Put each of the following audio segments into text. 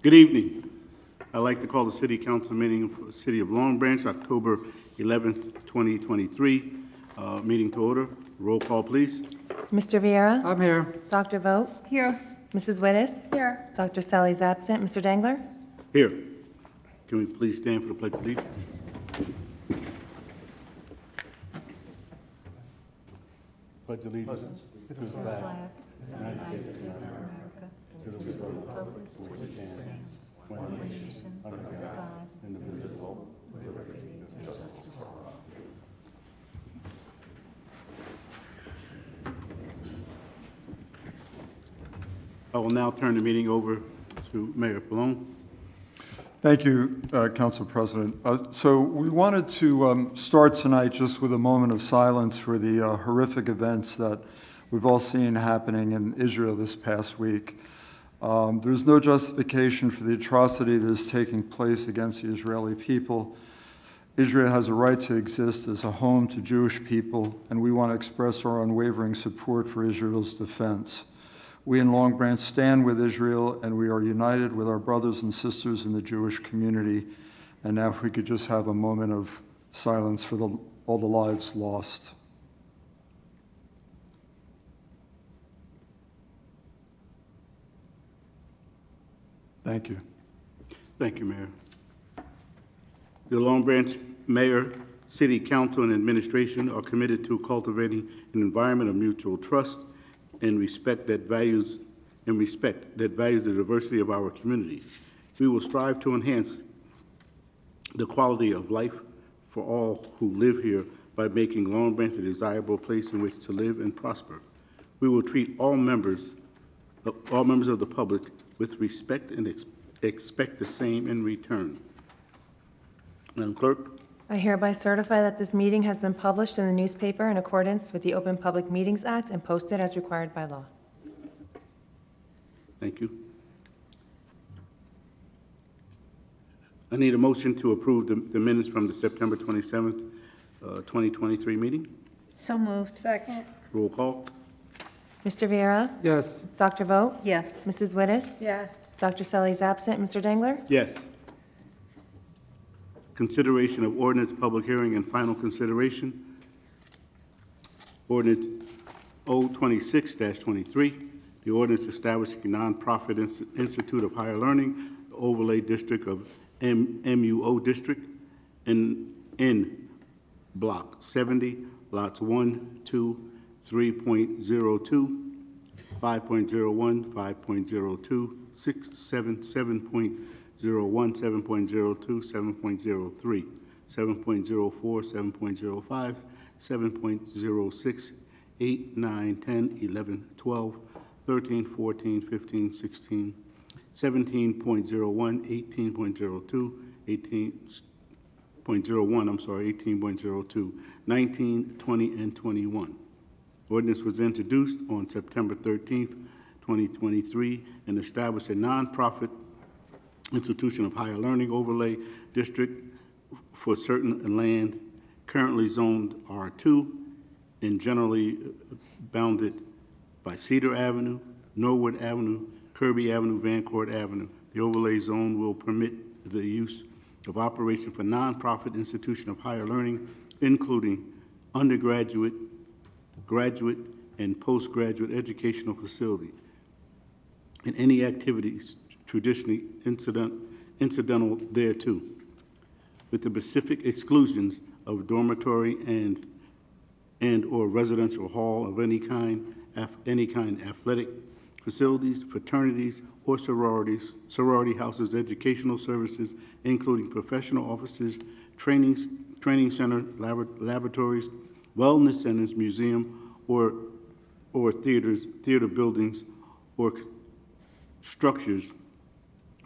Good evening. I'd like to call the City Council meeting for the City of Long Branch, October 11th, 2023. Meeting to order. Roll call, please. Mr. Vieira? I'm here. Dr. Vogt? Here. Mrs. Wittes? Here. Dr. Sally's absent. Mr. Dangler? Here. Can we please stand for the Pledge of Allegiance? Pledge allegiance to the flag of the United States of America, to the republic for which it stands, one nation, under God, indivisible, with liberty and justice for all. I will now turn the meeting over to Mayor Pallone. Thank you, Council President. So we wanted to start tonight just with a moment of silence for the horrific events that we've all seen happening in Israel this past week. There's no justification for the atrocity that is taking place against the Israeli people. Israel has a right to exist as a home to Jewish people, and we want to express our unwavering support for Israel's defense. We in Long Branch stand with Israel, and we are united with our brothers and sisters in the Jewish community. And now if we could just have a moment of silence for all the lives lost. Thank you. Thank you, Mayor. The Long Branch Mayor, City Council, and Administration are committed to cultivating an environment of mutual trust and respect that values the diversity of our community. We will strive to enhance the quality of life for all who live here by making Long Branch a desirable place in which to live and prosper. We will treat all members of the public with respect and expect the same in return. Madam Clerk. I hereby certify that this meeting has been published in the newspaper in accordance with the Open Public Meetings Act and posted as required by law. Thank you. I need a motion to approve the minutes from the September 27th, 2023 meeting. So moved. Second. Roll call. Mr. Vieira? Yes. Dr. Vogt? Yes. Mrs. Wittes? Yes. Dr. Sally's absent. Mr. Dangler? Yes. Consideration of ordinance, public hearing, and final consideration. Ordinance 026-23, the ordinance establishing a nonprofit institute of higher learning, the overlay district of MUO district in block 70, lots 1, 2, 3.02, 5.01, 5.02, 6, 7, 7.01, 7.02, 7.03, 7.04, 7.05, 7.06, 8, 9, 10, 11, 12, 13, 14, 15, 16, 17.01, 18.02, 18.01, I'm sorry, 18.02, 19, 20, and 21. Ordinance was introduced on September 13th, 2023, and established a nonprofit institution of higher learning overlay district for certain land currently zoned R2 and generally bounded by Cedar Avenue, Norwood Avenue, Kirby Avenue, Vancourt Avenue. The overlay zone will permit the use of operation for nonprofit institution of higher learning, including undergraduate, graduate, and postgraduate educational facility, and any activities traditionally incidental thereto, with the specific exclusions of dormitory and or residential hall of any kind, athletic facilities, fraternities, or sorority houses, educational services, including professional offices, training center, laboratories, wellness centers, museum, or theater buildings, or structures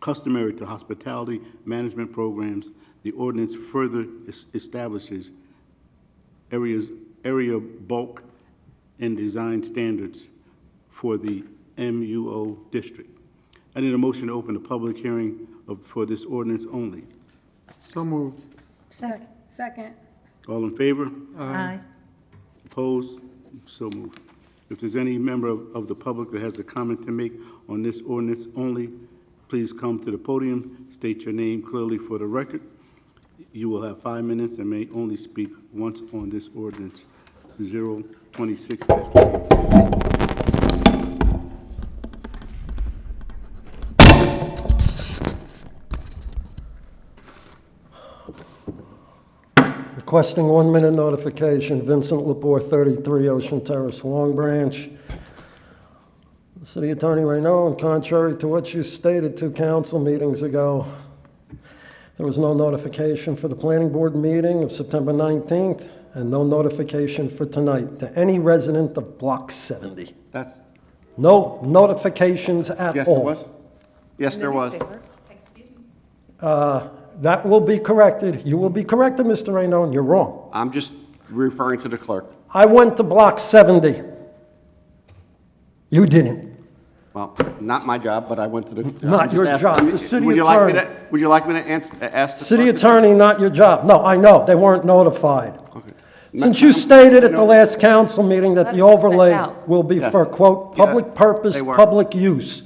customary to hospitality management programs. The ordinance further establishes area bulk and design standards for the MUO district. I need a motion to open the public hearing for this ordinance only. So moved. Second. All in favor? Aye. Opposed? So moved. If there's any member of the public that has a comment to make on this ordinance only, please come to the podium, state your name clearly for the record. You will have 5 minutes and may only speak once on this ordinance 026-23. Requesting 1-minute notification, Vincent Lepore, 33 Ocean Terrace, Long Branch. City Attorney Raynon, contrary to what you stated 2 council meetings ago, there was no notification for the planning board meeting of September 19th and no notification for tonight to any resident of Block 70. That's, No notifications at all. yes, there was? Yes, there was. That will be corrected. You will be corrected, Mr. Raynon. You're wrong. I'm just referring to the clerk. I went to Block 70. You didn't. Well, not my job, but I went to the. Not I'm just your asking- job. The city Would you like me attorney. to, would you like me to ask the City clerk? attorney, not your job. No, I know, they weren't notified. Okay. Since you stated at the last council meeting that the Let them overlay step out. will be Yes. for, quote, public Yeah, purpose, they were. public use,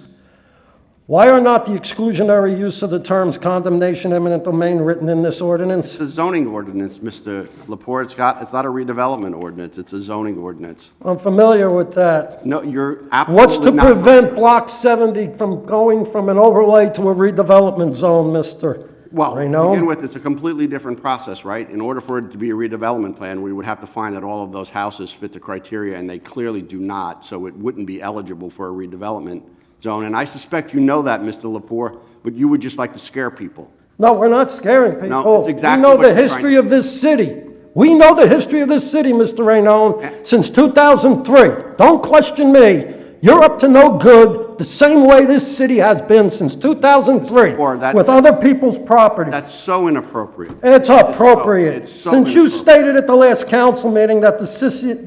why are not the exclusionary use of the terms condemnation, eminent domain written in this ordinance? It's a zoning ordinance, Mr. Lepore. It's not a redevelopment ordinance. It's a zoning ordinance. I'm familiar with that. No, you're What's absolutely to not. prevent Block 70 from going from an overlay to a redevelopment zone, Mr. Well, to Raynon? begin with, it's a completely different process, right? In order for it to be a redevelopment plan, we would have to find that all of those houses fit the criteria, and they clearly do not, so it wouldn't be eligible for a redevelopment zone. And I suspect you know that, Mr. Lepore, but you would just like to scare people. No, we're not scaring people. it's exactly We know what the you're trying history to- of this city. We know the history of this city, Mr. Yeah. Raynon, since 2003. Don't question me. You're up to no good, the same way this city has been since 2003, Or that- with other people's property. That's so inappropriate. It's appropriate. It's so Since you inappropriate. stated at the last council meeting that the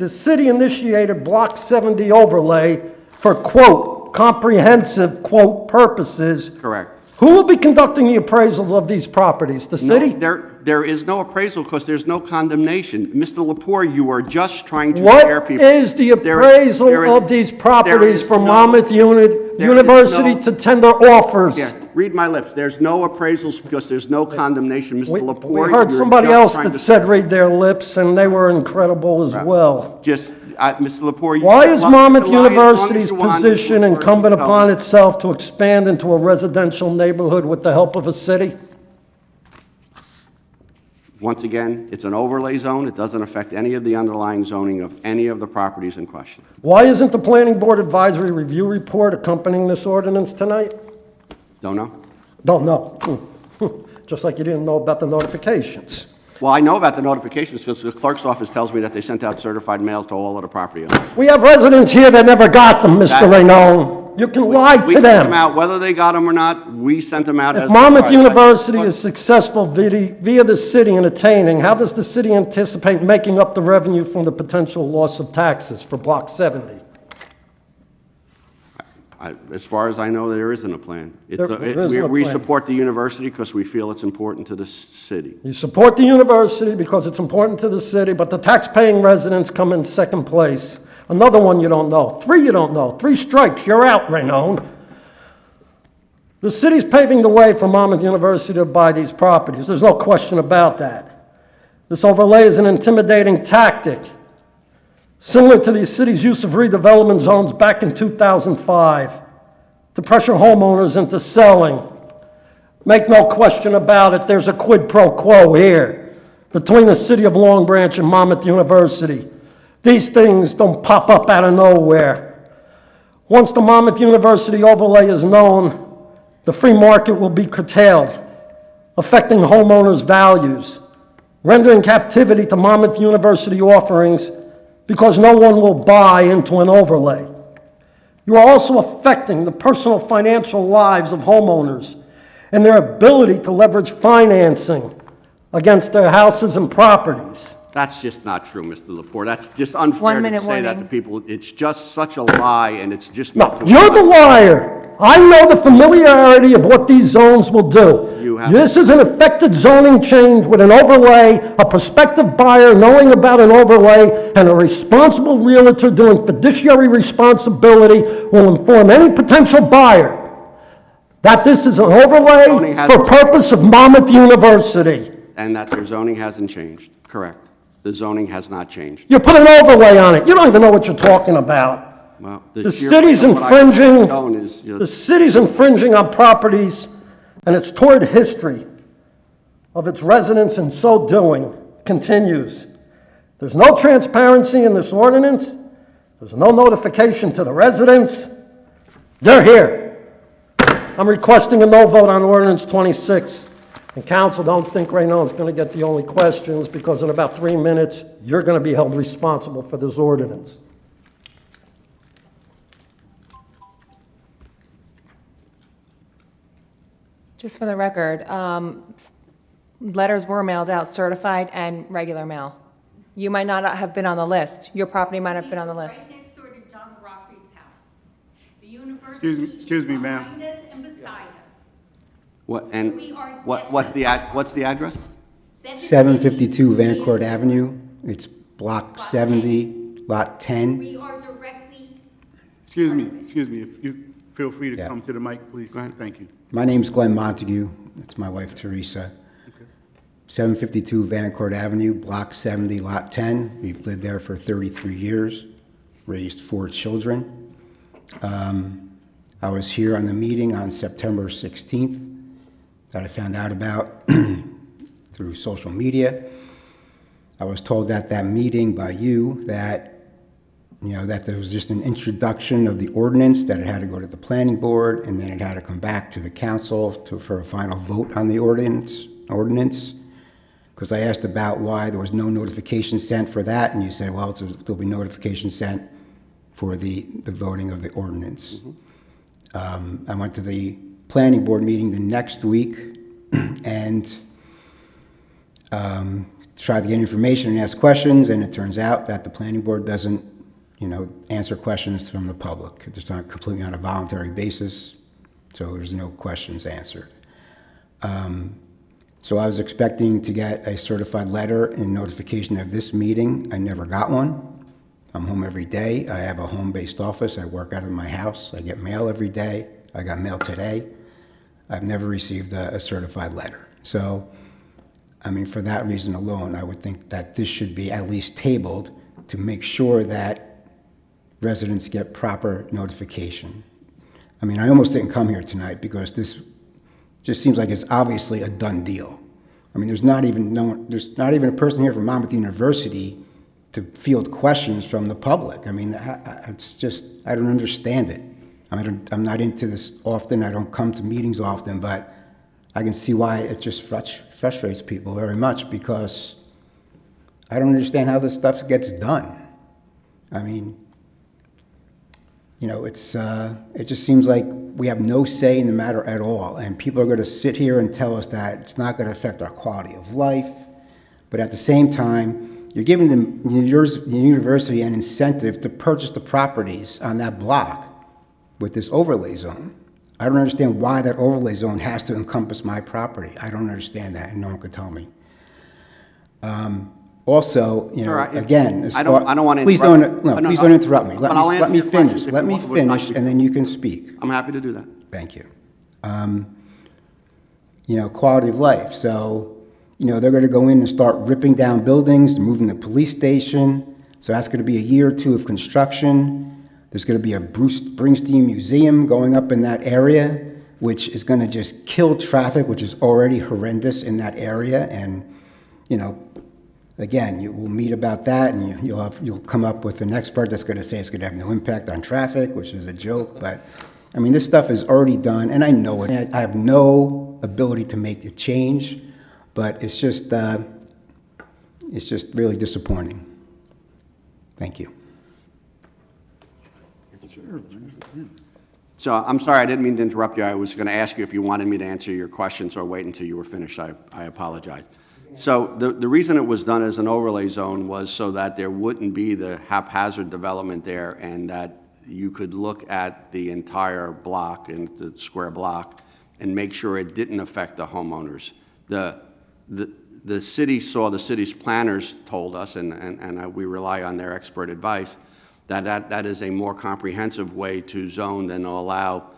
city initiated Block 70 overlay for, quote, comprehensive, quote, purposes, Correct. who will be conducting the appraisals of these properties? The No, city? there is no appraisal because there's no condemnation. Mr. Lepore, you are just trying to scare What people. is the There appraisal there of these there properties is for no- Monmouth there University is to tender offers? Yeah, read my lips. There's no appraisals because there's no condemnation, Mr. We Lepore. heard you're somebody just else trying that to- said read their lips, and they were incredible as well. Just, Mr. Lepore. Why is Monmouth University's you want, position Mr. Lepore, incumbent tell upon me. itself to expand into a residential neighborhood with the help of a city? Once again, it's an overlay zone. It doesn't affect any of the underlying zoning of any of the properties in question. Why isn't the Planning Board Advisory Review Report accompanying this ordinance tonight? Don't know? Don't know. Just like you didn't know about the notifications. Well, I know about the notifications because the clerk's office tells me that they sent out certified mails to all of the property owners. We have residents here that never got them, Mr. That- Raynon. You can lie We to sent them them. out, whether they got them or not, we sent them out as. If Monmouth Right. University is successful via the city in attaining, how does the city anticipate making up the revenue from the potential loss of taxes for Block 70? As far as I know, there isn't a plan. There isn't a We plan. support the university because we feel it's important to the city. You support the university because it's important to the city, but the tax-paying residents come in second place. Another one you don't know. 3 you don't know. 3 strikes, you're out, Raynon. The city's paving the way for Monmouth University to buy these properties. There's no question about that. This overlay is an intimidating tactic, similar to the city's use of redevelopment zones back in 2005 to pressure homeowners into selling. Make no question about it, there's a quid pro quo here between the city of Long Branch and Monmouth University. These things don't pop up out of nowhere. Once the Monmouth University overlay is known, the free market will be curtailed, affecting homeowners' values, rendering captivity to Monmouth University offerings because no one will buy into an overlay. You are also affecting the personal financial lives of homeowners and their ability to leverage financing against their houses and properties. That's just not true, Mr. Lepore. That's just unfair 1 to minute say that to warning. people. It's just such a lie, and it's just. No, meant to- you're the liar. I know the familiarity of what these zones will do. You have- This is an affected zoning change with an overlay, a prospective buyer knowing about an overlay, and a responsible realtor doing fiduciary responsibility will inform any potential buyer That this is an Zoning overlay has- for purpose of Monmouth University. And that their zoning hasn't changed. Correct. The zoning has not changed. You put an overlay on it. You don't even know what you're talking about. Well, The sheer city's weight of what I've infringing, shown is, you know, the city's infringing on properties, and its torrid history of its residents in so doing continues. There's no transparency in this ordinance. There's no notification to the residents. They're here. I'm requesting a no vote on ordinance 26. And council, don't think Raynon's going to get the only questions, because in about 3 minutes, you're going to be held responsible for this ordinance. Just for the record, letters were mailed out, certified and regular mail. You might not have been on the list. Your property might have been on the list. Right next door to John Rockford's house. The university Excuse me, is ma'am. behind us and beside us. what, and We are what's the address? 752 Van Court Avenue. It's block 70, lot 10. We are directly, Excuse me, if you feel free to Yeah. come to the mic, please. Go ahead. Thank you. My name's Glenn Montague. That's my wife, Teresa. 752 Van Court Avenue, block 70, lot 10. We've lived there for 33 years, raised 4 children. I was here on the meeting on September 16th that I found out about through social media. I was told at that meeting by you that, that there was just an introduction of the ordinance, that it had to go to the planning board, and then it had to come back to the council for a final vote on the ordinance. Because I asked about why there was no notification sent for that, and you said, well, there'll be notification sent for the voting of the ordinance. I went to the planning board meeting the next week and tried to get information and ask questions, and it turns out that the planning board doesn't, answer questions from the public. It's not completely on a voluntary basis, so there's no questions answered. So I was expecting to get a certified letter and notification of this meeting. I never got one. I'm home every day. I have a home-based office. I work out of my house. I get mail every day. I got mail today. I've never received a certified letter. So, for that reason alone, I would think that this should be at least tabled to make sure that residents get proper notification. I almost didn't come here tonight because this just seems like it's obviously a done deal. There's not even a person here from Monmouth University to field questions from the public. It's just, I don't understand it. I'm not into this often, I don't come to meetings often, but I can see why it just frustrates people very much, because I don't understand how this stuff gets done. It just seems like we have no say in the matter at all, and people are going to sit here and tell us that it's not going to affect our quality of life, but at the same time, you're giving the university an incentive to purchase the properties on that block with this overlay zone. I don't understand why that overlay zone has to encompass my property. I don't understand that, and no one could tell me. Also, Sir, again, I don't want to please interrupt. please don't interrupt me. But I'll Let answer me your questions finish. if Let you me want- finish, and then you can speak. I'm happy to do that. Thank you. Quality of life. So, they're going to go in and start ripping down buildings, moving the police station. So that's going to be a year or two of construction. There's going to be a Bruce Springsteen museum going up in that area, which is going to just kill traffic, which is already horrendous in that area. And, again, we'll meet about that, and you'll come up with an expert that's going to say it's going to have no impact on traffic, which is a joke. But this stuff is already done, and I know it. I have no ability to make the change, but it's just really disappointing. Thank you. So I'm sorry, I didn't mean to interrupt you. I was going to ask you if you wanted me to answer your questions or wait until you were finished. I apologize. So the reason it was done as an overlay zone was so that there wouldn't be the haphazard development there, and that you could look at the entire block and the square block and make sure it didn't affect the homeowners. The city saw, the city's planners told us, and we rely on their expert advice, that is a more comprehensive way to zone than to allow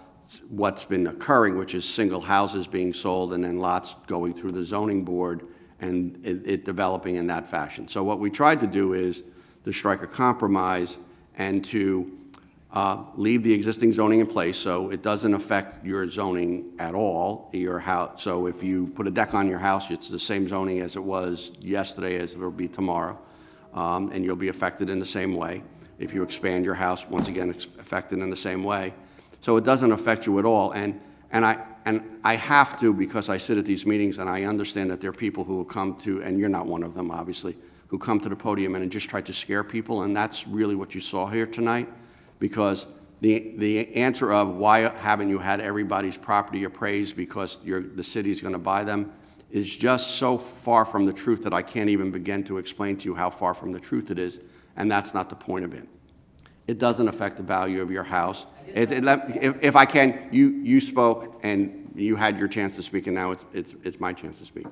what's been occurring, which is single houses being sold and then lots going through the zoning board and it developing in that fashion. So what we tried to do is to strike a compromise and to leave the existing zoning in place, so it doesn't affect your zoning at all, your house. So if you put a deck on your house, it's the same zoning as it was yesterday as it will be tomorrow, and you'll be affected in the same way. If you expand your house, once again, it's affected in the same way. So it doesn't affect you at all. And I have to, because I sit at these meetings and I understand that there are people who will come to, and you're not one of them, obviously, who come to the podium and just try to scare people, and that's really what you saw here tonight. Because the answer of why haven't you had everybody's property appraised because the city's going to buy them is just so far from the truth that I can't even begin to explain to you how far from the truth it is, and that's not the point of it. It doesn't affect the value of your house. If I can, you spoke and you had your chance to speak, and now it's my chance to speak.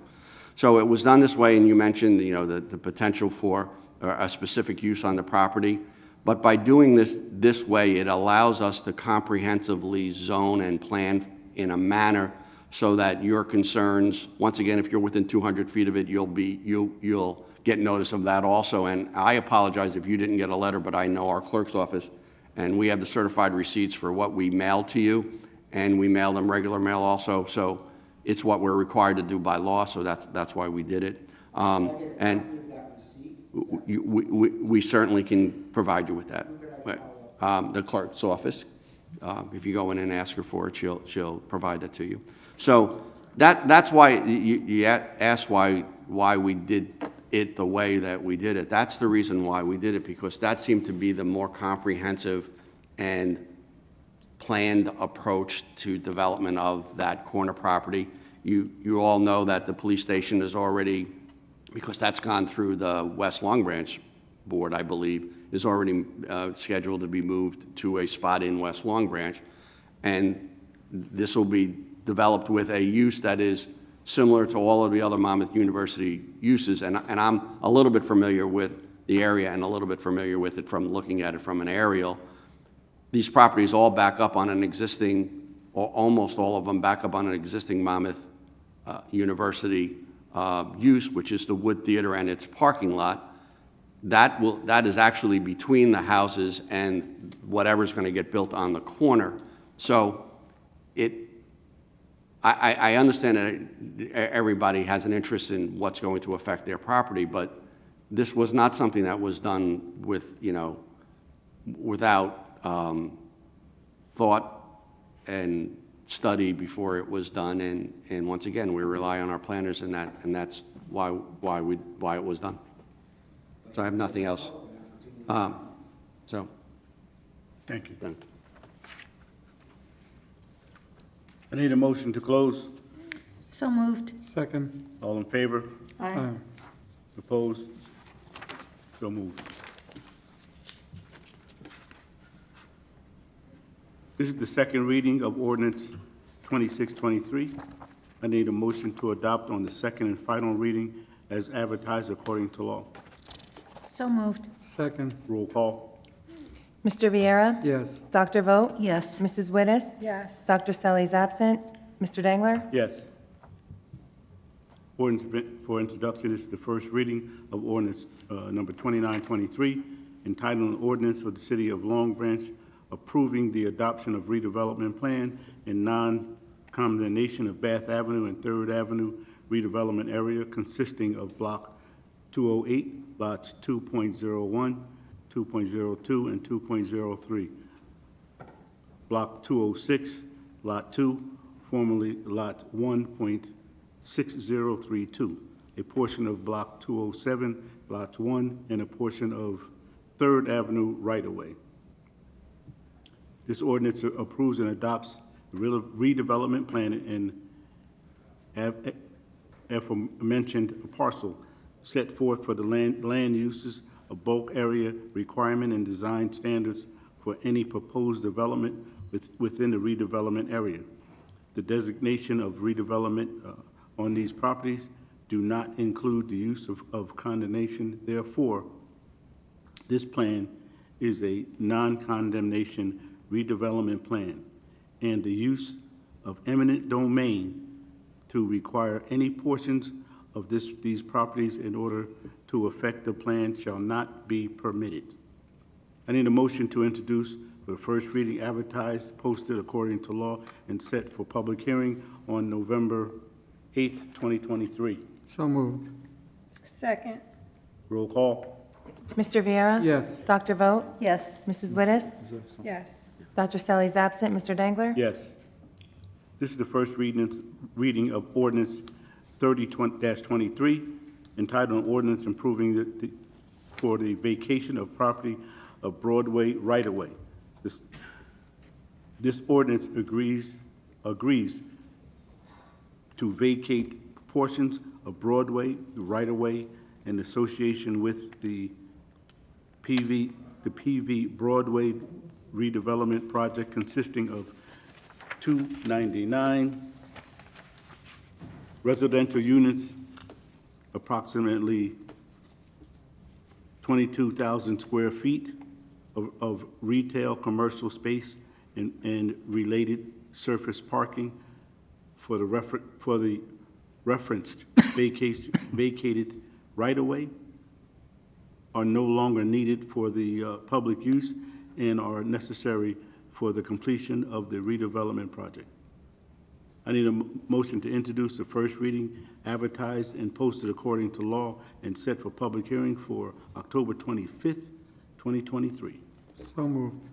So it was done this way, and you mentioned the potential for a specific use on the property. But by doing this way, it allows us to comprehensively zone and plan in a manner so that your concerns, once again, if you're within 200 feet of it, you'll get notice of that also. And I apologize if you didn't get a letter, but I know our clerk's office, and we have the certified receipts for what we mailed to you, and we mail them regular mail also. So it's what we're required to do by law, so that's why we did it. And we certainly can provide you with that. The clerk's office, if you go in and ask her for it, she'll provide that to you. So that's why you asked why we did it the way that we did it. That's the reason why we did it, because that seemed to be the more comprehensive and planned approach to development of that corner property. You all know that the police station is already, because that's gone through the West Long Branch board, I believe, is already scheduled to be moved to a spot in West Long Branch. And this will be developed with a use that is similar to all of the other Monmouth University uses. And I'm a little bit familiar with the area and a little bit familiar with it from looking at it from an aerial. These properties all back up on an existing, or almost all of them back up on an existing Monmouth University use, which is the Wood Theater and its parking lot. That is actually between the houses and whatever's going to get built on the corner. So I understand that everybody has an interest in what's going to affect their property, but this was not something that was done without thought and study before it was done. And once again, we rely on our planners in that, and that's why it was done. So I have nothing else. Thank you. Done. I need a motion to close. So moved. Second. All in favor? Aye. Opposed? So moved. This is the second reading of ordinance 2623. I need a motion to adopt on the second and final reading as advertised according to law. So moved. Second. Roll call. Mr. Viera? Yes. Dr. Vogt? Yes. Mrs. Wittes? Yes. Dr. Selly's absent. Mr. Dangler? Yes. Ordinance for introduction is the first reading of ordinance number 2923, entitled an ordinance for the city of Long Branch approving the adoption of redevelopment plan and non-condemnation of Bath Avenue and 3rd Avenue redevelopment area consisting of block 208, lots 2.01, 2.02, and 2.03. Block 206, lot 2, formerly lot 1.6032, a portion of block 207, lot 1, and a portion of 3rd Avenue right-of-way. This ordinance approves and adopts the redevelopment plan and aforementioned parcel set forth for the land uses, a bulk area requirement and design standards for any proposed development within the redevelopment area. The designation of redevelopment on these properties do not include the use of condemnation. Therefore, this plan is a non-condemnation redevelopment plan and the use of eminent domain to require any portions of these properties in order to affect the plan shall not be permitted. I need a motion to introduce for the first reading, advertised, posted according to law, and set for public hearing on November 8th, 2023. So moved. Second. Roll call. Mr. Viera? Yes. Dr. Vogt? Yes. Mrs. Wittes? Yes. Dr. Selly's absent. Mr. Dangler? Yes. This is the first reading of ordinance 30-23, entitled an ordinance improving for the vacation of property of Broadway right-of-way. This ordinance agrees to vacate portions of Broadway right-of-way in association with the PV Broadway redevelopment project consisting of 299 residential units, approximately 22,000 square feet of retail commercial space and related surface parking for the referenced vacated right-of-way are no longer needed for the public use and are necessary for the completion of the redevelopment project. I need a motion to introduce the first reading, advertised and posted according to law, and set for public hearing for October 25th, 2023. So moved.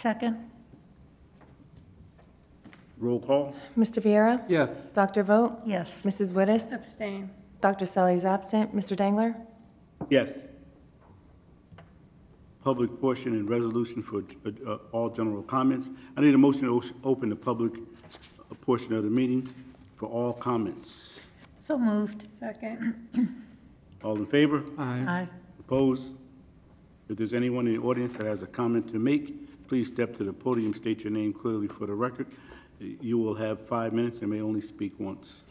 Second. Roll call. Mr. Viera? Yes. Dr. Vogt? Yes. Mrs. Wittes? Abstain. Dr. Selly's absent. Mr. Dangler? Yes. Public portion and resolution for all general comments. I need a motion to open the public portion of the meeting for all comments. So moved. Second. All in favor? Aye. Aye. Opposed? If there's anyone in the audience that has a comment to make, please step to the podium, state your name clearly for the record. You will have 5 minutes and may only speak once.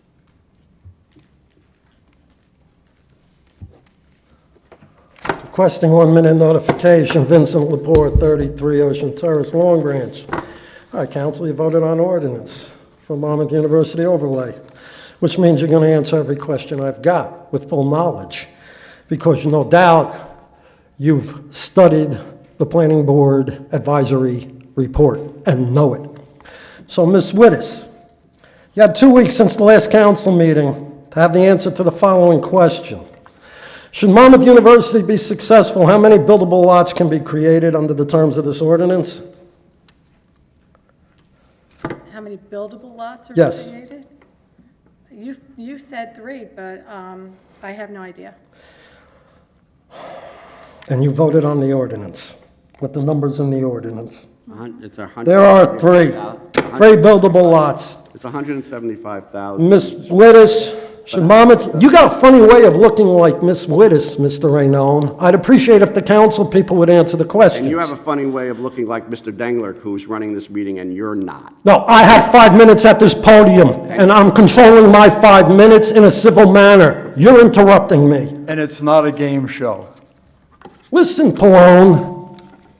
Requesting 1-minute notification, Vincent Lepore, 33 Ocean Terrace, Long Branch. All right, council, you voted on ordinance for Monmouth University overlay, which means you're going to answer every question I've got with full knowledge, because no doubt you've studied the planning board advisory report and know it. So, Ms. Wittes, you had 2 weeks since the last council meeting to have the answer to the following question. Should Monmouth University be successful, how many buildable lots can be created under the terms of this ordinance? How many buildable lots are Yes. created? You said 3, but I have no idea. And you voted on the ordinance, with the numbers in the ordinance. It's 100. There are 3 buildable lots. It's 175,000. Ms. Wittes, should Monmouth, you got a funny way of looking like Ms. Wittes, Mr. Raynone. I'd appreciate if the council people would answer the questions. And you have a funny way of looking like Mr. Dangler, who's running this meeting, and you're not. No, I have 5 minutes at this podium, and I'm controlling my 5 minutes in a civil manner. You're interrupting me. And it's not a game show. Listen, Pallone,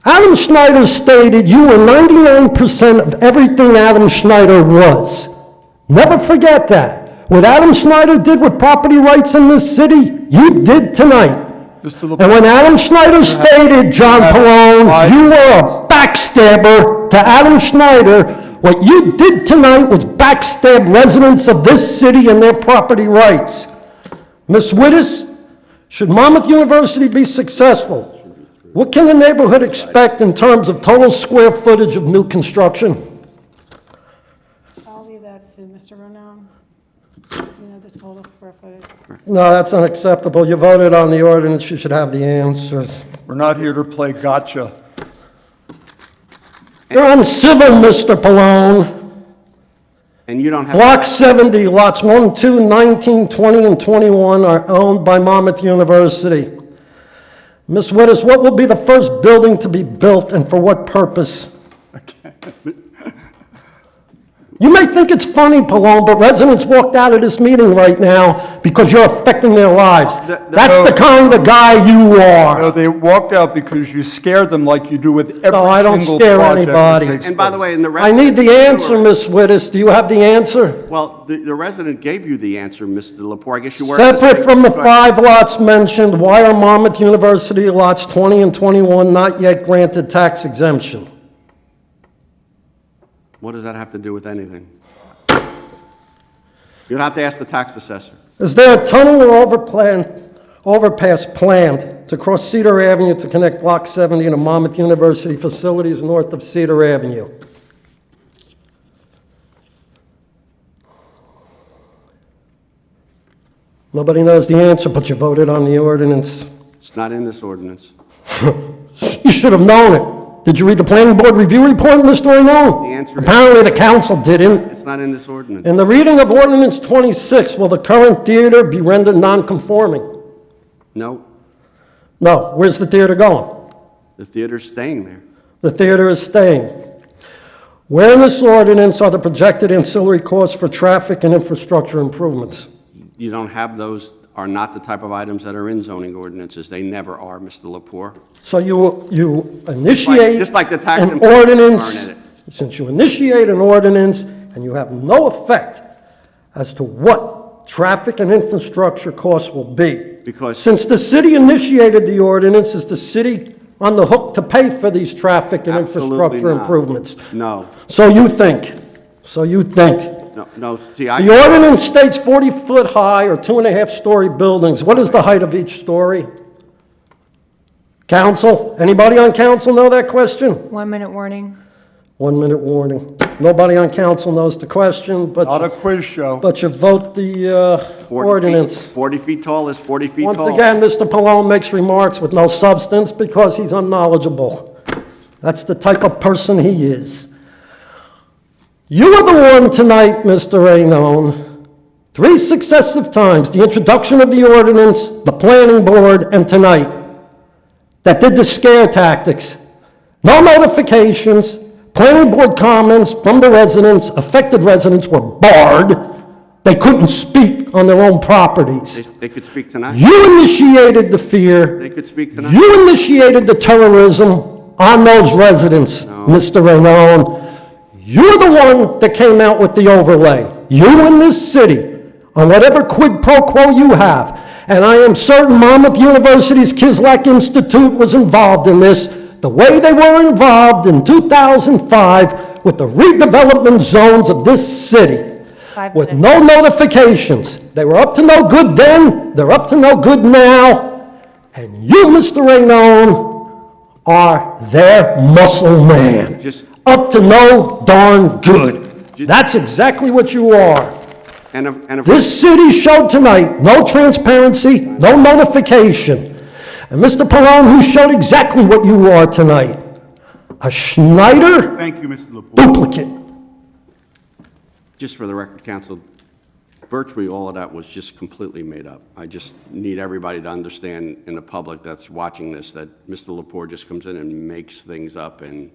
Adam Schneider stated you were 99% of everything Adam Schneider was. Never forget that. What Adam Schneider did with property rights in this city, you did tonight. Mr. LeBlanc. And when Adam Schneider stated, John Pallone, you were a backstabber to Adam Schneider, what you did tonight was backstab residents of this city and their property rights. Ms. Wittes, should Monmouth University be successful, what can the neighborhood expect in terms of total square footage of new construction? I'll leave that to Mr. Ronan. Do you know the total square footage? No, that's unacceptable. You voted on the ordinance, you should have the answers. We're not here to play gotcha. You're uncivil, Mr. Pallone. And you don't have... Block 70, lots 1, 2, 19, 20, and 21 are owned by Monmouth University. Ms. Wittes, what will be the first building to be built and for what purpose? You may think it's funny, Palone, but residents walked out of this meeting right now because you're affecting their lives. That's the kind of guy you No, are. they walked out because you scared them like you do with every No, I don't single scare project that anybody. takes And by the place. way, and the I resident... need the answer, Ms. Wittes. Do you have the answer? Well, the resident gave you the answer, Mr. Lepore. I guess you weren't... Separate from the Go ahead. 5 lots mentioned, why are Monmouth University lots 20 and 21 not yet granted tax exemption? What does that have to do with anything? You'd have to ask the tax assessor. Is there a tunnel or overpass planned to cross Cedar Avenue to connect Block 70 and the Monmouth University facilities north of Cedar Avenue? Nobody knows the answer, but you voted on the ordinance. It's not in this ordinance. You should have known it. Did you read the planning board review report, Mr. Raymond? The answer is- Apparently the council didn't. It's not in this ordinance. In the reading of ordinance 26, will the current theater be rendered non-conforming? No, No. Where's the theater going? the theater's staying there. The theater is staying. Where in this ordinance are the projected ancillary costs for traffic and infrastructure improvements? You don't have those, are not the type of items that are in zoning ordinances. They never are, Mr. Lepore. So you initiate Just like the tax an impact ordinance, aren't in it. since you initiate an ordinance and you have no effect as to what traffic and infrastructure costs will be. Because, Since the city initiated the ordinance, is the city on the hook to pay for these traffic and Absolutely infrastructure not. improvements? no, So you think. no, see, I... The ordinance states 40-foot high or 2.5-story buildings. What is the height of each story? Council? Anybody on council know that question? 1-minute warning. 1-minute warning. Nobody on council knows the question, Not a but quiz show. you vote the 40 ordinance. feet- 40 feet tall is 40 feet Once tall. again, Mr. Palone makes remarks with no substance because he's unknowledgeable. That's the type of person he is. You are the one tonight, Mr. Raynone, 3 successive times, the introduction of the ordinance, the planning board, and tonight, that did the scare tactics. No notifications, planning board comments from the residents, affected residents were barred. They couldn't speak on their own properties. They could speak tonight. You initiated the fear. They could speak tonight. You initiated the terrorism on those residents, No. Mr. Raynone. You're the one that came out with the overlay. You in this city, on whatever quid pro quo you have. And I am certain Monmouth University's Kislak Institute was involved in this, the way they were involved in 2005 with the redevelopment zones of this city. 5 With minutes. no notifications. They were up to no good then, they're up to no good now. And you, Mr. Raynone, are their muscle man. Just, Up to no darn good. That's exactly what you are. and if... This city showed tonight no transparency, no notification. And Mr. Perone, who showed exactly what you are tonight, a Schneider Thank you, Mr. Lepore. duplicate. Just for the record, council, virtually all of that was just completely made up. I just need everybody to understand in the public that's watching this that Mr. Lepore just comes in and makes things up, and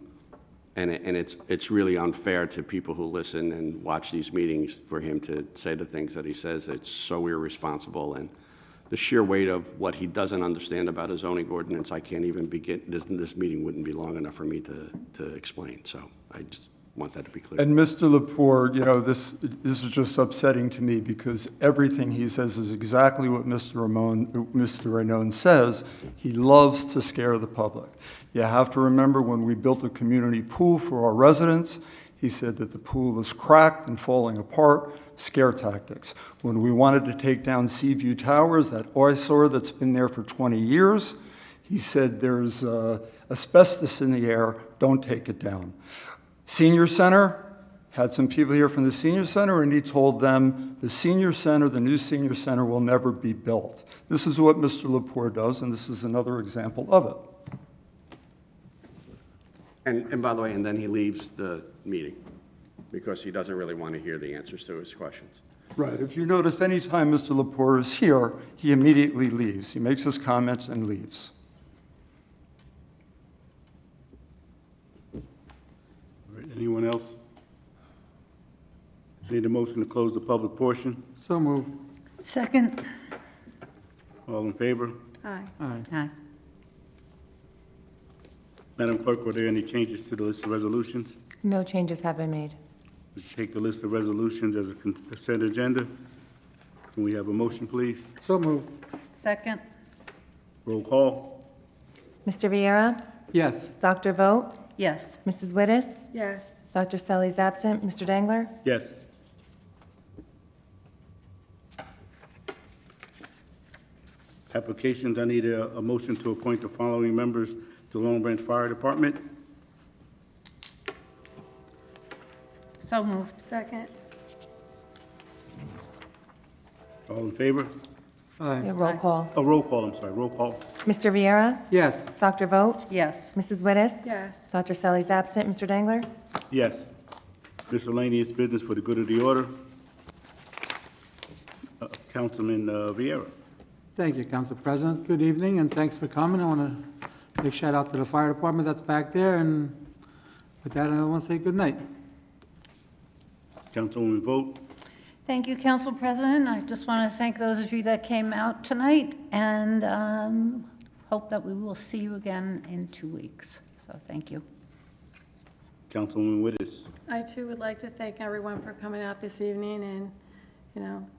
it's really unfair to people who listen and watch these meetings for him to say the things that he says. It's so irresponsible, and the sheer weight of what he doesn't understand about his zoning ordinance, I can't even begin, this meeting wouldn't be long enough for me to explain, so I just want that to be clear. And Mr. Lepore, you know, this is just upsetting to me because everything he says is exactly what Mr. Raynone says. He loves to scare the public. You have to remember when we built a community pool for our residents, he said that the pool is cracked and falling apart, scare tactics. When we wanted to take down Seaview Towers, that eyesore that's been there for 20 years, he said there's asbestos in the air, don't take it down. Senior Center, had some people here from the Senior Center, and he told them the Senior Center, the new Senior Center will never be built. This is what Mr. Lepore does, and this is another example of it. And by the way, and then he leaves the meeting because he doesn't really want to hear the answers to his questions. Right, if you notice, anytime Mr. Lepore is here, he immediately leaves. He makes his comments and leaves. All right, anyone else? Need a motion to close the public portion. So moved. Second. All in favor? Aye. Aye. Aye. Madam Clerk, were there any changes to the list of resolutions? No changes have been made. We take the list of resolutions as a consent agenda. Can we have a motion, please? So moved. Second. Roll call. Mr. Viera? Yes. Dr. Vogt? Yes. Mrs. Wittes? Yes. Dr. Selly's absent. Mr. Dangler? Yes. Applications, I need a motion to appoint the following members to Long Branch Fire Department. So moved. Second. All in favor? Yeah, Aye. roll call. Oh, roll call, I'm sorry, roll call. Mr. Viera? Yes. Dr. Vogt? Yes. Mrs. Wittes? Yes. Dr. Selly's absent. Mr. Dangler? Yes. Miscellaneous business for the good of the order. Councilman Vieira. Thank you, Council President. Good evening, and thanks for coming. I want to big shout out to the fire department that's back there, and with that, I want to say good night. Councilwoman Vogt. Thank you, Council President. I just want to thank those of you that came out tonight and hope that we will see you again in 2 weeks. So thank you. Councilwoman Wittes. I too would like to thank everyone for coming out this evening and,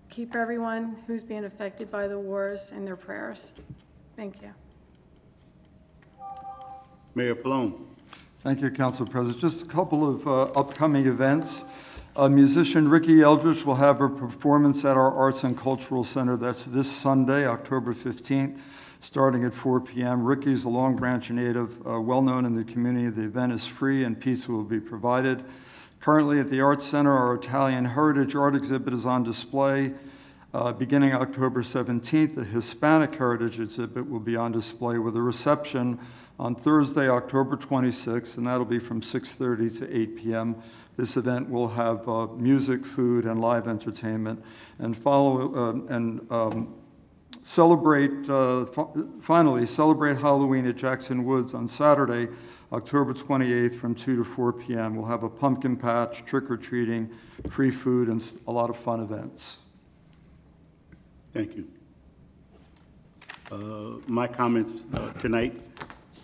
keep everyone who's being affected by the wars in their prayers. Thank you. Mayor Pallone. Thank you, Council President. Just a couple of upcoming events. Musician Ricky Eldridge will have a performance at our Arts and Cultural Center. That's this Sunday, October 15th, starting at 4 p.m. Ricky is a Long Branch native, well-known in the community. The event is free and pizza will be provided. Currently at the Arts Center, our Italian Heritage Art exhibit is on display. Beginning October 17th, the Hispanic Heritage exhibit will be on display with a reception on Thursday, October 26th, and that'll be from 6:30 to 8 p.m. This event will have music, food, and live entertainment, and finally celebrate Halloween at Jackson Woods on Saturday, October 28th from 2 to 4 p.m. We'll have a pumpkin patch, trick-or-treating, free food, and a lot of fun events. Thank you. My comments tonight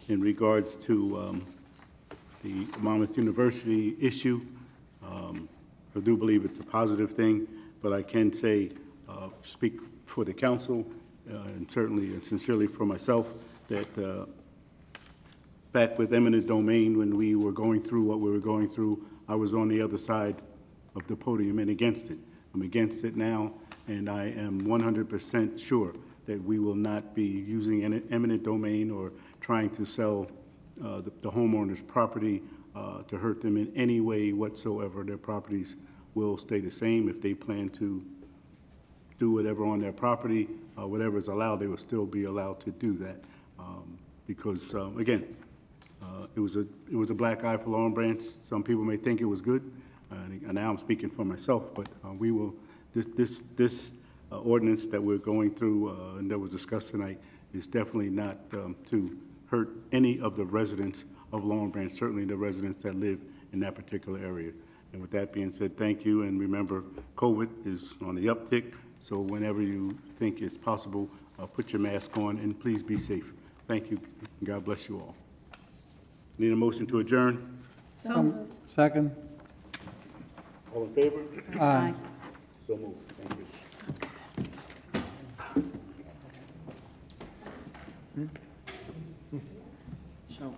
in regards to the Monmouth University issue, I do believe it's a positive thing, but I can say, speak for the council, and certainly and sincerely for myself, that back with eminent domain, when we were going through what we were going through, I was on the other side of the podium and against it. I'm against it now, and I am 100% sure that we will not be using eminent domain or trying to sell the homeowner's property to hurt them in any way whatsoever. Their properties will stay the same. If they plan to do whatever on their property, whatever is allowed, they will still be allowed to do that. Because again, it was a black eye for Long Branch. Some people may think it was good, and now I'm speaking for myself. But we will. This ordinance that we're going through and that was discussed tonight is definitely not to hurt any of the residents of Long Branch, certainly the residents that live in that particular area. And with that being said, thank you, and remember, COVID is on the uptick, so whenever you think it's possible, put your mask on, and please be safe. Thank you, and God bless you all. Need a motion to adjourn? So moved. Second. All in favor? Aye. So moved. Thank you.